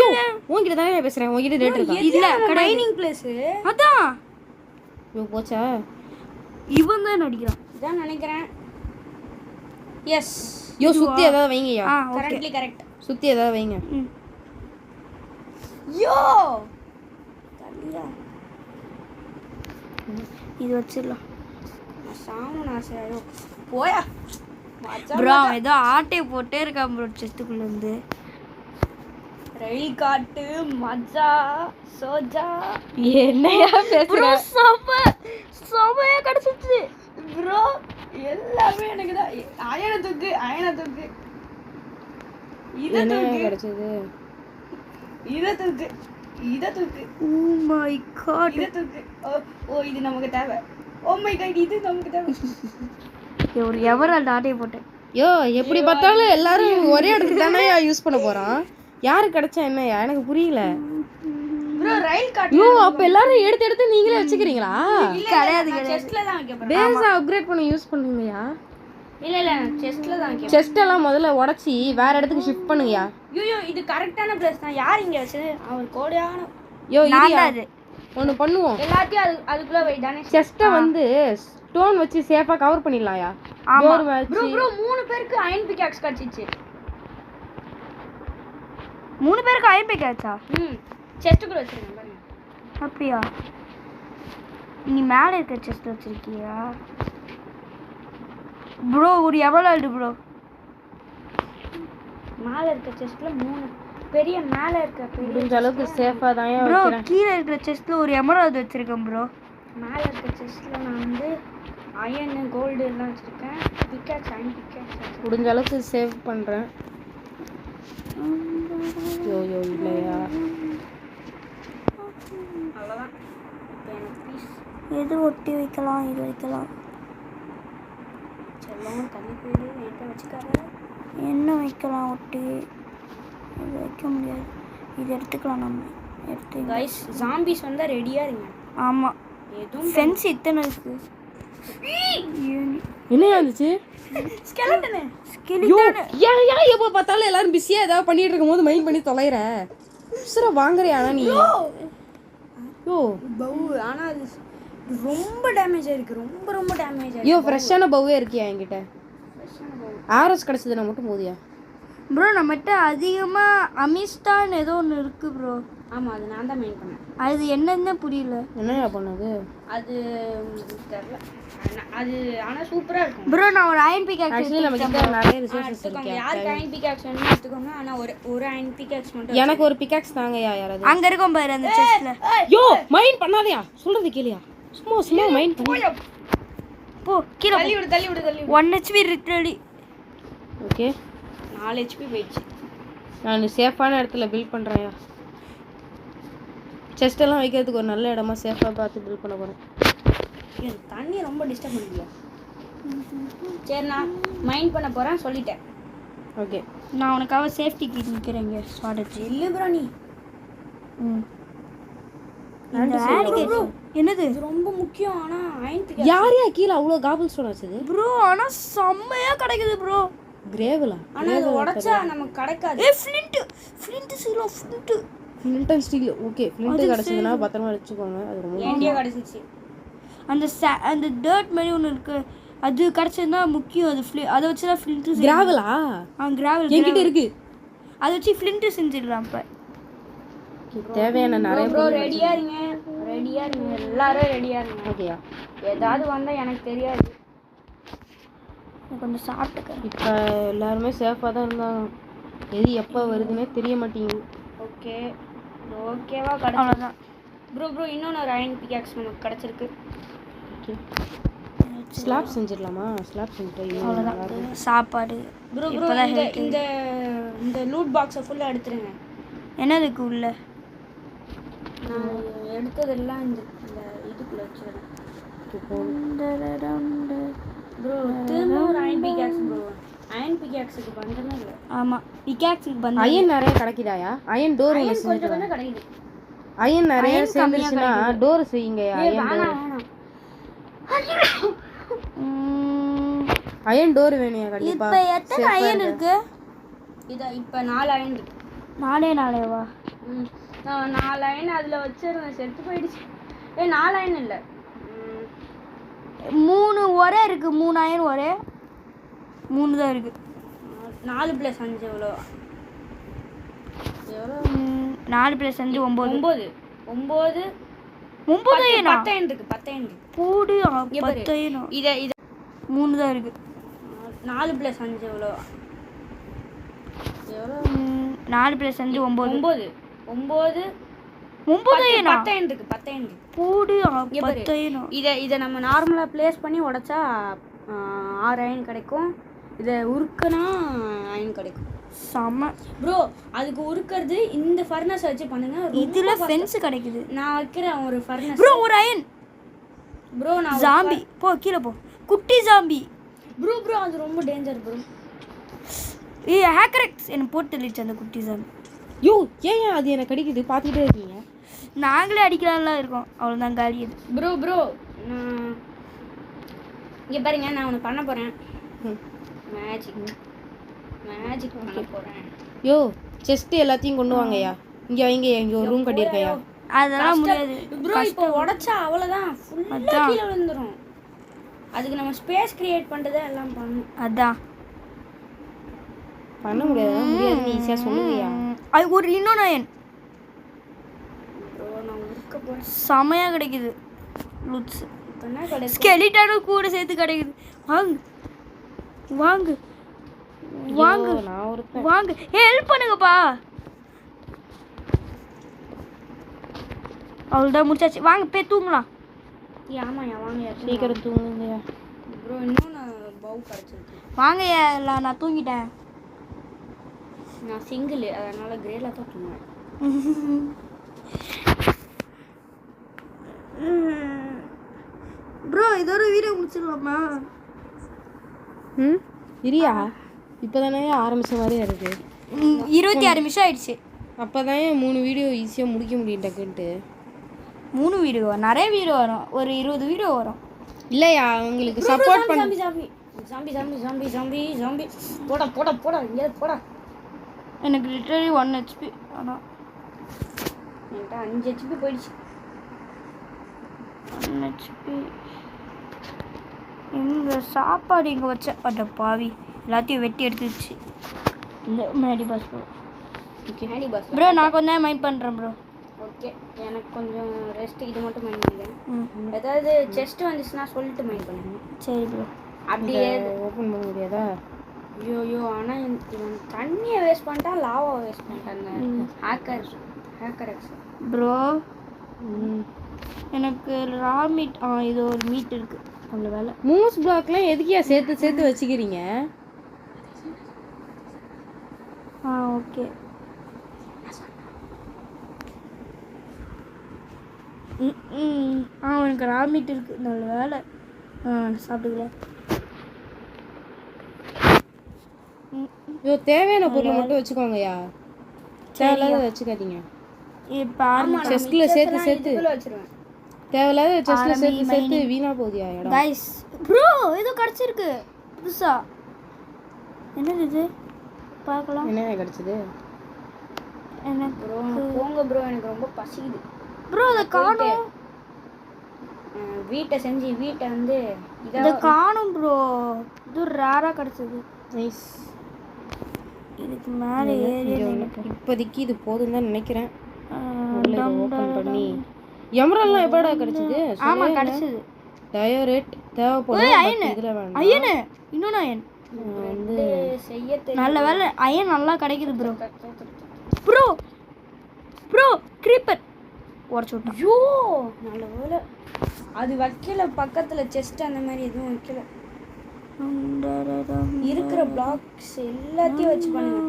[SPEAKER 2] உன்கிட்ட தானே நான் பேசுறேன். உன்கிட்ட டர்ட் இருக்கா?
[SPEAKER 1] இல்ல
[SPEAKER 3] மைனிங் பிளேஸ்
[SPEAKER 1] அதான்.
[SPEAKER 2] யோ போச்சா?
[SPEAKER 1] இவன் தான் நடிக்கிறான்.
[SPEAKER 3] இதான் நினைக்கிறேன். எஸ்
[SPEAKER 2] யோ சுத்தி ஏதாவது வைங்கயா.
[SPEAKER 3] Correctly correct.
[SPEAKER 2] சுத்தி ஏதாவது வைங்க.
[SPEAKER 3] யோ
[SPEAKER 1] தள்ளியா இது வச்சிடலாம்.
[SPEAKER 3] சாமன் ஆசையோ போயா
[SPEAKER 1] ப்ரோ ஏதோ ஆட்டே போட்டே இருக்கான் ப்ரோ செஸ்ட்டுக்குள்ள இருந்து.
[SPEAKER 3] ரயில் காட்டு மஜா சோஜா
[SPEAKER 2] என்னையா பேசுற?
[SPEAKER 1] சமையா கிடைச்சிச்சு
[SPEAKER 3] ப்ரோ. எல்லாமே எனக்கு தான். அயன தூக்கு இத
[SPEAKER 2] என்ன
[SPEAKER 3] தூக்கு
[SPEAKER 2] கிடைச்சது?
[SPEAKER 3] இத தூக்கு இதை தூக்கு.
[SPEAKER 1] Oh my god.
[SPEAKER 3] இதை தூக்கு. ஓ இது நமக்கு தேவை. ஓ மை காட் இது நமக்கு தேவை.
[SPEAKER 1] ஒரு எவரால் ஆட்டையை போட்டேன்.
[SPEAKER 2] யோ எப்படி பார்த்தாலும் எல்லாரும் ஒரே இடத்துக்கு தானே யூஸ் பண்ண போறோம். யாரு கிடைச்சா என்னையா எனக்கு புரியல.
[SPEAKER 3] ப்ரோ ரயில் காட்.
[SPEAKER 2] யோ அப்ப எல்லாரும் எடுத்து எடுத்து நீங்களே வச்சுக்கிறீங்களா?
[SPEAKER 3] கிடையாது செஸ்ட்ல தான் வைக்க போறேன்.
[SPEAKER 2] பேஸா அப்கிரேட் பண்ணி யூஸ் பண்ணுங்கயா.
[SPEAKER 3] இல்ல செஸ்ட்ல தான் வைக்க.
[SPEAKER 2] செஸ்ட் எல்லாம் முதல்ல உடைச்சி வேற இடத்துக்கு ஷிஃப்ட் பண்ணுங்கயா.
[SPEAKER 3] ஐயோ இது கரெக்டான பிளேஸ் தான். யார் இங்க வச்சது? அவர் கோடியான.
[SPEAKER 2] யோ
[SPEAKER 1] நான்
[SPEAKER 2] இடியா
[SPEAKER 1] அது
[SPEAKER 2] ஒன்னு பண்ணுவோம்.
[SPEAKER 3] எல்லாத்தையும் அதுக்குள்ள வை தானே.
[SPEAKER 2] செஸ்ட்டை வந்து ஸ்டோன் வச்சு சேஃபா கவர் பண்ணிடலாம்யா. டோர் வச்சு
[SPEAKER 3] ப்ரோ 3 பேருக்கு அயன் பிகாக்ஸ் கிடைச்சிச்சு.
[SPEAKER 1] 3 பேருக்கு அயன் பிக்காச்சா?
[SPEAKER 3] செஸ்ட்டுக்குள்ள வச்சிருக்கேன் பாருங்க.
[SPEAKER 1] அப்படியா? நீ மேலே இருக்க செஸ்ட் வச்சிருக்கியா ப்ரோ? ஒரு எவரால்டு ப்ரோ.
[SPEAKER 3] மேல இருக்க செஸ்ட்ல 3 பெரிய மேல இருக்க பெரிய
[SPEAKER 2] முடிஞ்ச அளவுக்கு சேஃபா தான்
[SPEAKER 1] ப்ரோ
[SPEAKER 2] வைக்கிறேன்.
[SPEAKER 1] கீழே இருக்கிற செஸ்ட்ல ஒரு எமரால்டு வச்சிருக்கேன் ப்ரோ.
[SPEAKER 3] மேல இருக்க செஸ்ட்ல நான் வந்து அயன் கோல்டு எல்லாம் வச்சிருக்கேன். பிகாக்ஸ் அயன் பிகாக்ஸ்
[SPEAKER 2] முடிஞ்ச அளவுக்கு சேவ் பண்றேன். யோ இல்லையா
[SPEAKER 3] அவ்வளவுதான். எனக்கு பீஸ்
[SPEAKER 1] எது ஒட்டி வைக்கலாம்? இது வைக்கலாம்.
[SPEAKER 3] செல்லம் தள்ளி போயிடு. என்கிட்ட வச்சுக்காத.
[SPEAKER 1] என்ன வைக்கலாம் ஒட்டி? இது வைக்க முடியாது. இது எடுத்துக்கலாம் நம்ம. எடுத்து
[SPEAKER 3] गाइस ஜாம்பிஸ் வந்தா ரெடியா இருங்க.
[SPEAKER 1] ஆமாம்.
[SPEAKER 3] எதுவும்
[SPEAKER 1] ஃபென்ஸ் இத்தனை இருக்கு.
[SPEAKER 2] என்னையா இருந்துச்சு?
[SPEAKER 3] ஸ்கெலட்டனு.
[SPEAKER 2] ஏன் எப்போ பார்த்தாலும் எல்லாரும் பிஸியா ஏதாவது பண்ணிட்டு இருக்கும்போது மைண்ட் பண்ணி தொலைற. உசுர வாங்குறியா நீ? யோ
[SPEAKER 3] பவு ஆனா அது ரொம்ப டேமேஜ் ஆயிருக்கு. ரொம்ப டேமேஜ்
[SPEAKER 2] யோ ஃப்ரெஷ்ஷான பவ்வே இருக்கியா என்கிட்ட? ஆர்எஸ் கிடைச்சதுன்னா மட்டும் போதியா
[SPEAKER 1] ப்ரோ? நம்மகிட்ட அதிகமாக அமிஸ்டான் ஏதோ ஒன்று இருக்கு ப்ரோ.
[SPEAKER 3] ஆமா அது நான் தான் மெயின் பண்ணேன்.
[SPEAKER 1] அது என்னன்னு புரியல.
[SPEAKER 2] என்னையா பண்ணது?
[SPEAKER 3] அது தெரியல. அது ஆனா சூப்பரா இருக்கும்
[SPEAKER 1] ப்ரோ. நான் ஒரு அயன் பிக்காக்ஸ்
[SPEAKER 2] ஆக்சுவலி நம்ம கிட்ட நிறைய ரிசோர்சஸ்
[SPEAKER 3] எடுத்துக்கோங்க.
[SPEAKER 2] இருக்கு.
[SPEAKER 3] யாருக்கு அயன் பிகாக்ஸ் வேணுமோ எடுத்துக்கோங்க. ஆனா ஒரு அயன் பிகாக்ஸ் மட்டும்
[SPEAKER 2] எனக்கு ஒரு பிகாக்ஸ் தாங்கயா யாராவது.
[SPEAKER 1] அங்க இருக்கும் பாரு அந்த செஸ்ட்ல.
[SPEAKER 2] யோ மைண்ட் பண்ணாதயா, சொல்றது கேளியா. சும்மா மைண்ட் பண்ணு.
[SPEAKER 1] போ கீழ
[SPEAKER 3] தள்ளி விடு
[SPEAKER 1] 1 HP ரிட்டர்லி.
[SPEAKER 2] ஓகே
[SPEAKER 3] 4 HP போயிடுச்சு.
[SPEAKER 2] நான் சேஃபான இடத்துல பில்ட் பண்றேன்யா. செஸ்ட் எல்லாம் வைக்கிறதுக்கு ஒரு நல்ல இடமா சேஃபா பார்த்து பில்ட் பண்ண போறேன்.
[SPEAKER 3] எனக்கு தண்ணி ரொம்ப டிஸ்டர்ப் பண்ணுது. சரி நான் மைண்ட் பண்ண போறேன் சொல்லிட்டேன்.
[SPEAKER 2] ஓகே
[SPEAKER 1] நான் உனக்காக சேஃப்டிக்கு நிக்கிறேங்க. ஸ்வாடச்சு
[SPEAKER 3] இல்ல ப்ரோ நீ.
[SPEAKER 1] இந்த alligator. என்னது?
[SPEAKER 3] இது ரொம்ப முக்கியம். ஆனா அயன் பிகாக்ஸ்
[SPEAKER 2] யாரையா கீழ அவ்ளோ காபிள் ஸ்டோன் வச்சது?
[SPEAKER 1] ப்ரோ ஆனா செம்மையா கிடைக்குது ப்ரோ.
[SPEAKER 2] கிரேவலா?
[SPEAKER 3] ஆனா அது உடைச்சா நமக்கு கிடைக்காது.
[SPEAKER 1] ஏ ஃப்ளிண்ட் சீலோ flint.
[SPEAKER 2] Flint and steel. Okay flint கிடைச்சதுனா பத்திரமா வச்சுக்கோங்க. அது ரொம்ப
[SPEAKER 3] ஏண்டியா கிடைச்சிச்சு.
[SPEAKER 1] அந்த டர்ட் மாதிரி ஒன்று இருக்கு. அது கிடைச்சதுன்னா முக்கியம். அது அதை வச்சு தான் ஃப்ளிண்ட்.
[SPEAKER 2] கிராவலா?
[SPEAKER 1] கிராவல்
[SPEAKER 2] என்கிட்ட இருக்கு.
[SPEAKER 1] அதை வச்சு ஃப்ளிண்ட் செஞ்சிடலாம். இப்போ
[SPEAKER 2] தேவையான நிறைய
[SPEAKER 3] ப்ரோ ரெடியா இருங்க. எல்லாரும் ரெடியா இருங்க.
[SPEAKER 2] ஓகேயா?
[SPEAKER 3] ஏதாவது வந்தா எனக்கு தெரியாது.
[SPEAKER 1] நான் கொஞ்சம் சாப்பிட்டுக்கிறேன்.
[SPEAKER 2] இப்போ எல்லாருமே சேஃபாக தான் இருந்தாங்க. எது எப்போ வருதுன்னே தெரிய மாட்டேங்குது.
[SPEAKER 3] ஓகே ஓகேவா கிடைச்சு.
[SPEAKER 1] அவ்வளோதான்
[SPEAKER 3] ப்ரோ இன்னொன்று ஒரு அயன் பிகாக்ஸ் நமக்கு கிடைச்சிருக்கு.
[SPEAKER 2] Okay slab செஞ்சிடலாமா? ஸ்லாப் செஞ்சுட்டு
[SPEAKER 1] அவ்வளோதான் சாப்பாடு.
[SPEAKER 3] ப்ரோ இந்த இந்த லூட் பாக்ஸை ஃபுல்லாக எடுத்துருங்க.
[SPEAKER 1] என்னதுக்கு உள்ள?
[SPEAKER 3] நான் எடுத்ததெல்லாம் இந்த இதுக்குள்ளே வச்சுருவேன். ப்ரோ திரும்ப ஒரு அயன் பிகாக்ஸ் ப்ரோ. அயன் பிகாக்ஸுக்கு பண்டனே இல்லை.
[SPEAKER 1] ஆமாம் பிகாக்ஸுக்கு பண்ட.
[SPEAKER 2] அயன் நிறைய கிடைக்குதாயா? அயன் டோர்
[SPEAKER 3] அயன் கொஞ்சம் கொஞ்சம் கிடைக்குது.
[SPEAKER 2] அயன் நிறைய சேர்ந்துச்சுன்னா டோர் செய்யுங்க. அயன் டோர் வேணுயா கண்டிப்பா.
[SPEAKER 1] இப்போ எத்தனை அயன் இருக்கு?
[SPEAKER 3] இதை இப்போ 4 அயன் இருக்கு.
[SPEAKER 1] 4 வா?
[SPEAKER 3] நான் 4 அயன் அதில் வச்சிருந்தேன். செத்து போயிடுச்சு. 4 அயன் இல்லை
[SPEAKER 1] 3 ஒரே இருக்கு. 3 அயன் ஒரே 3 தான் இருக்கு.
[SPEAKER 3] 4 + 5 எவ்வளோ?
[SPEAKER 1] 4 + 5 9.
[SPEAKER 3] 9
[SPEAKER 1] அயனா?
[SPEAKER 3] 10 அயன் இருக்கு. 10 அயன் இருக்கு.
[SPEAKER 1] கூடு 10 அயனா?
[SPEAKER 3] இதை
[SPEAKER 1] 3 தான் இருக்கு.
[SPEAKER 3] 4 + 5 எவ்வளோ?
[SPEAKER 1] 4 + 5 9.
[SPEAKER 3] 9
[SPEAKER 1] அயனா?
[SPEAKER 3] 10 அயன் இருக்கு. 10 அயன் இருக்கு.
[SPEAKER 1] கூடு 10 அயனா?
[SPEAKER 3] இதை நம்ம நார்மலாக ப்ளேஸ் பண்ணி உடைச்சா 6 அயன் கிடைக்கும். இதை உருக்குனா அயன் கிடைக்கும்
[SPEAKER 1] செம.
[SPEAKER 3] ப்ரோ. அதுக்கு உருக்கிறது இந்த ஃபர்னஸ் வச்சு பண்ணுங்க.
[SPEAKER 1] இதுல ஃபென்ஸ் கிடைக்குது.
[SPEAKER 3] நான் வைக்கிறேன் ஒரு ஃபர்னஸ்.
[SPEAKER 1] ப்ரோ ஒரு அயன்.
[SPEAKER 3] ப்ரோ நான்
[SPEAKER 1] ஜாம்பி போ கீழே போ. குட்டி ஜாம்பி.
[SPEAKER 3] ப்ரோ அது ரொம்ப டேஞ்சர் ப்ரோ.
[SPEAKER 1] ஹேக்கரெக்ஸ் என்ன போட்டு தெளிச்சு அந்த குட்டி ஜாம்பி.
[SPEAKER 2] யோ ஏன் அது எனக்கு கடிக்குது பார்த்துக்கிட்டே இருக்கீங்க.
[SPEAKER 1] நாங்களே அடிக்கலாம்லாம் இருக்கோம். அவ்வளோதான் காலி அது.
[SPEAKER 3] ப்ரோ இங்கே பாருங்க, நான் ஒன்று பண்ண போகிறேன். மேஜிக் பண்ண போகிறேன்.
[SPEAKER 2] யோ செஸ்ட் எல்லாத்தையும் கொண்டு வாங்கய்யா. இங்கே வைங்க, இங்கே ஒரு ரூம் கட்டியிருக்கையா.
[SPEAKER 1] அதெல்லாம் முடியாது
[SPEAKER 3] ப்ரோ. இப்போ உடைச்சா அவ்வளோதான், ஃபுல்லாக கீழே விழுந்துடும். அதுக்கு நம்ம ஸ்பேஸ் கிரியேட் பண்ணுறதை எல்லாம் பண்ணணும்.
[SPEAKER 1] அதான்
[SPEAKER 2] பண்ண முடியாது ஈஸியாக சொல்லுங்கய்யா.
[SPEAKER 1] அது ஒரு இன்னொன்று அயன்
[SPEAKER 3] ப்ரோ நான் உருக்க போகிறேன்.
[SPEAKER 1] செமையாக கிடைக்குது. லுட்ஸ்
[SPEAKER 3] இப்போ என்ன கிடைக்கும்?
[SPEAKER 1] ஸ்கெலிட்டனும் கூட சேர்த்து கிடைக்குது. வாங்கு வாங்கு வாங்கு
[SPEAKER 2] நான் ஒருத்தன்
[SPEAKER 1] வாங்கு. ஹெல்ப் பண்ணுங்கப்பா. அவ்வளோதான் முடிச்சாச்சு. வாங்க போய் தூங்கலாம்.
[SPEAKER 3] ஆமாய்யா வாங்கய்யா
[SPEAKER 2] சீக்கிரம் தூங்குங்கய்யா.
[SPEAKER 3] ப்ரோ. இன்னும் நான் பவு கிடச்சிருக்கு.
[SPEAKER 1] வாங்கய்யா. இல்லை நான் தூங்கிட்டேன்.
[SPEAKER 3] நான் சிங்கிள், அதனால் கிரேடில் தான் தூங்குவேன்.
[SPEAKER 1] ப்ரோ இதோட வீடியோ முடிச்சிடலாமா?
[SPEAKER 2] இரியா இப்போ தானே ஆரம்பித்த மாதிரி இருக்குது.
[SPEAKER 1] 26 நிமிஷம் ஆயிடுச்சு.
[SPEAKER 2] அப்போ தான் 3 வீடியோ ஈஸியாக முடிக்க முடியும் டக்குன்ட்டு.
[SPEAKER 1] 3 வீடியோ நிறைய வீடியோ வரும். ஒரு 20 வீடியோ வரும்.
[SPEAKER 2] இல்லையா உங்களுக்கு சப்போர்ட் பண்ண.
[SPEAKER 3] ஜாம்பி போடா எங்கேயாவது போடா.
[SPEAKER 1] எனக்கு லிட்டரலி 1 HP. ஆனால்
[SPEAKER 3] என்கிட்ட 5 HP போயிடுச்சு.
[SPEAKER 1] 1 HP. எங்க சாப்பாடு இங்கே வச்ச அட பாவி எல்லாத்தையும் வெட்டி எடுத்துச்சு. இந்த முன்னாடி pass bro.
[SPEAKER 3] Okay handy pass
[SPEAKER 1] bro நான் கொஞ்சம் மைண்ட் பண்ணுறேன் ப்ரோ.
[SPEAKER 3] ஓகே எனக்கு கொஞ்சம் ரெஸ்ட். இது மட்டும் மைண்ட் பண்ணுங்க. ஏதாவது செஸ்ட் வந்துச்சுன்னா சொல்லிட்டு மைண்ட் பண்ணுங்க.
[SPEAKER 1] சரி ப்ரோ.
[SPEAKER 3] அப்படியே
[SPEAKER 2] ஓப்பன் பண்ண முடியாதா?
[SPEAKER 3] ஐயோ ஆனால் இவன் தண்ணியை வேஸ்ட் பண்ணிட்டான், லாவா வேஸ்ட் பண்ணிட்டாங்க. ஹேக்கர்
[SPEAKER 1] ப்ரோ எனக்கு ரா மீட். இது ஒரு மீட் இருக்கு. அவ்வளோ வேலை.
[SPEAKER 2] மூஸ் பிளாக்லாம் எதுக்கியா சேர்த்து வச்சுக்கிறீங்க?
[SPEAKER 1] ஓகே. எனக்கு ரா மீட் இருக்கு. நல்ல வேலை. சாப்பிட்டுக்கலாம்.
[SPEAKER 2] ஐயோ தேவையான பொருளை மட்டும் வச்சுக்கோங்கய்யா. தேவையில்லாத வச்சுக்காதீங்க.
[SPEAKER 1] இப்போ
[SPEAKER 2] செஸ்ட்ல சேர்த்து
[SPEAKER 3] வச்சிருவேன்.
[SPEAKER 2] தேவையில்லாத செஸ்ட்ல சேர்த்து வீணா போதியா இடம்.
[SPEAKER 1] கைஸ் ப்ரோ ஏதோ கிடச்சிருக்கு புதுசா. என்னது இது பார்க்கலாம்.
[SPEAKER 2] என்ன கிடைச்சது?
[SPEAKER 1] எனக்கு
[SPEAKER 3] ப்ரோ போங்க ப்ரோ, எனக்கு ரொம்ப பசிக்குது
[SPEAKER 1] ப்ரோ. அதை காணோம்.
[SPEAKER 3] வீட்டை வந்து
[SPEAKER 1] இதை காணும் ப்ரோ. இது ரேராக கிடச்சது.
[SPEAKER 2] நைஸ்.
[SPEAKER 1] இதுக்கு மேலே ஏறி
[SPEAKER 2] இப்போதைக்கு இது போதும் தான் நினைக்கிறேன். ஓப்பன் பண்ணி எமரல்லாம் எப்படா கிடைச்சது?
[SPEAKER 1] ஆமாம் கிடச்சிது.
[SPEAKER 2] டயோரேட் தேவைப்படும்.
[SPEAKER 1] அயனு இன்னொன்று அயன்
[SPEAKER 3] வந்து செய்ய
[SPEAKER 1] நல்ல வேலை. அயன் நல்லா கிடைக்குது ப்ரோ. ப்ரோ ப்ரோ கிரீப்பர் உடச்சு விட்டோம்.
[SPEAKER 3] ஐயோ நல்ல வேலை அது வைக்கல. பக்கத்தில் செஸ்ட் அந்த மாதிரி எதுவும் வைக்கல. இருக்கிற பிளாக்ஸ் எல்லாத்தையும் வச்சு பண்ணுங்க.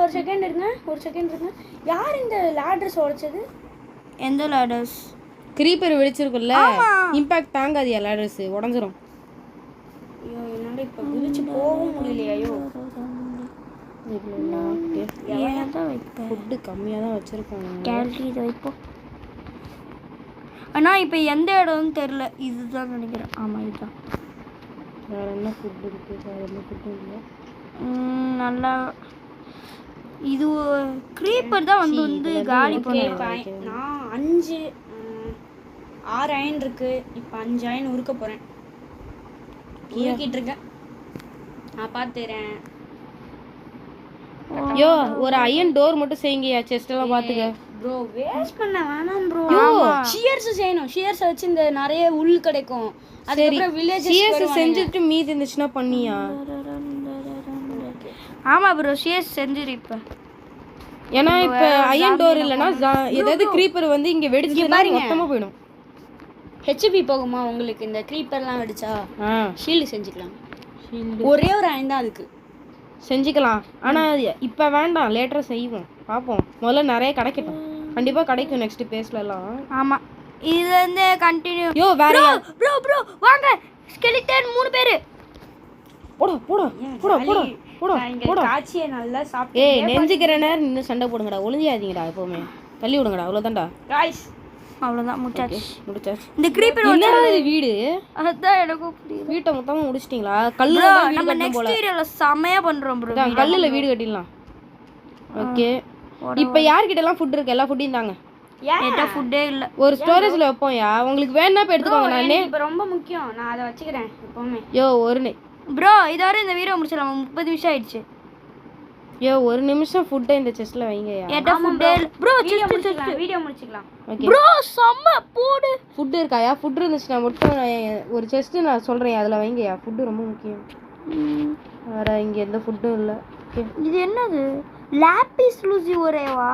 [SPEAKER 3] ஒரு செகண்ட் இருங்க. யார் இந்த லேடர்ஸ் உடைச்சது?
[SPEAKER 1] எந்த லேடர்ஸ்?
[SPEAKER 2] கிரீப்பர் வெடிச்சிருக்குல்ல, இம்பாக்ட் தாங்காதியா லேடர்ஸ் உடஞ்சிரும்.
[SPEAKER 3] ஐயோ என்னால் இப்போ குதிச்சு போகவும் முடியலையோ.
[SPEAKER 2] ஃபுட்டு கம்மியாக தான் வச்சுருக்காங்க.
[SPEAKER 1] கேலரி இதை வைப்போம். ஆனால் இப்போ எந்த இடம்னு தெரில. இதுதான் நினைக்கிறேன். ஆமாம் இதுதான்.
[SPEAKER 2] வேறு என்ன ஃபுட்டு இருக்குது? வேறு என்ன ஃபுட்டு இல்லை.
[SPEAKER 1] நல்லா இது க்ரீப்பர் தான் வந்து காலி
[SPEAKER 3] பண்ணேன். நான் 6 அயன் இருக்கு. இப்போ 5 அயன் உருக்க போகிறேன். உருக்கிட்டு இருக்கேன். நான் பார்த்துறேன்.
[SPEAKER 2] ஐயோ ஒரு அயன் டோர் மட்டும் செய்யுங்கயா. செஸ்ட் எல்லாம் பார்த்துக்க
[SPEAKER 3] ப்ரோ. வேஸ்ட் பண்ண வேணாம் ப்ரோ. ஷியர்ஸ் செய்யணும். ஷியர்ஸ் வச்சு இந்த நிறைய உள் கிடைக்கும். அதுக்கப்புறம் வில்லேஜ்
[SPEAKER 2] ஷியர்ஸ் செஞ்சுட்டு மீதி இருந்துச்சுன்னா பண்ணியா?
[SPEAKER 1] ஆமாம் ப்ரோ ஷியர்ஸ் செஞ்சிரு இப்போ.
[SPEAKER 2] ஏன்னா இப்போ அயன் டோர் இல்லைன்னா ஏதாவது க்ரீப்பர் வந்து இங்கே வெடிச்சு மொத்தமாக போயிடும்.
[SPEAKER 3] ஹெச்பி போகுமா உங்களுக்கு? இந்த க்ரீப்பர்லாம் வெடிச்சா ஷீல்டு செஞ்சுக்கலாம்.
[SPEAKER 2] ஷீல்டு
[SPEAKER 3] ஒரே ஒரு அயன் தான் அதுக்கு.
[SPEAKER 2] செஞ்சுக்கலாம். ஆனால் இப்போ வேண்டாம், லேட்டராக செய்வோம், பார்ப்போம். முதல்ல நிறைய கிடைக்கட்டும், கண்டிப்பாக கிடைக்கும் நெக்ஸ்ட் பேஸ்லலாம்.
[SPEAKER 1] ஆமா இது வந்து கண்டினியூ.
[SPEAKER 2] யோ வேற
[SPEAKER 1] ப்ரோ வாங்க ஸ்கெலிட்டன் 3 பேர்.
[SPEAKER 2] போடா போடா போடா போடா போடா
[SPEAKER 3] இங்க
[SPEAKER 2] போடா.
[SPEAKER 3] காட்சியை நல்லா சாப்பிட்டு
[SPEAKER 2] ஏய் நெஞ்சுக்கிற நேரம் நின்று சண்டை போடுங்கடா, ஒளிஞ்சியாதீங்கடா, எப்பவுமே தள்ளி விடுங்கடா, அவ்வளோதான்டா.
[SPEAKER 3] காய்ஸ்
[SPEAKER 1] அவ்வளவுதான் முடிச்சாச்சு.
[SPEAKER 2] முடிச்சாச்சு.
[SPEAKER 1] இந்த creeper
[SPEAKER 2] என்னடா இது வீடு?
[SPEAKER 1] அதான் எனக்கும் புரியுது.
[SPEAKER 2] வீட்டை மொத்தமாக முடிச்சிட்டிங்களா? கல்லுல
[SPEAKER 1] Bro,
[SPEAKER 2] தான் வீடு
[SPEAKER 1] நம்ம
[SPEAKER 2] கட்டணும்
[SPEAKER 1] நெக்ஸ்ட்
[SPEAKER 2] போல.
[SPEAKER 1] வீடியோல செமையா பண்றோம் ப்ரோ.
[SPEAKER 2] அதான் கல்லுல வீடு கட்டிடலாம். ஓகே இப்போ யார்கிட்டலாம் ஃபுட் இருக்கு? எல்லா ஃபுட்டையும் தாங்க.
[SPEAKER 1] ஏட்டா ஃபுட்டே இல்ல.
[SPEAKER 2] ஒரு ஸ்டோரேஜ்ல வைப்போம்யா, உங்களுக்கு வேணா போய் எடுத்துக்கோங்க. நானே
[SPEAKER 3] இப்போ ரொம்ப முக்கியம், நான் அதை வச்சுக்கிறேன் எப்பவுமே.
[SPEAKER 2] யோ ஒரு
[SPEAKER 1] ப்ரோ இதோட இந்த வீடியோ முடிச்சிடலாம். 30 நிமிஷம் ஆயிடுச்சு.
[SPEAKER 2] யோ ஒரு நிமிஷம் ஃபுட்டை இந்த செஸ்ட்ல வைங்கயா.
[SPEAKER 1] ஏட்டா ஃபுட்டே இல்ல ப்ரோ.
[SPEAKER 3] வீடியோ முடிச்சுக்கலாம்.
[SPEAKER 2] ஓகே
[SPEAKER 1] ப்ரோ செம்ம போடு.
[SPEAKER 2] ஃபுட் இருக்காயா? ஃபுட் இருந்துச்சுன்னா மட்டும் ஒரு செஸ்ட் நான் சொல்றேன், அதுல வைங்கயா. ஃபுட் ரொம்ப முக்கியம். வேற இங்க எந்த ஃபுட்டும் இல்ல. ஓகே
[SPEAKER 1] இது என்னது? லாபிஸ் லூசி ஒரேவா?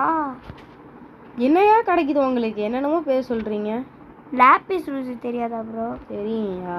[SPEAKER 2] என்னையா கிடைக்குது உங்களுக்கு? என்னென்னமோ பேர் சொல்றீங்க.
[SPEAKER 1] லாபிஸ் லூசி தெரியாதா ப்ரோ?
[SPEAKER 2] சரியா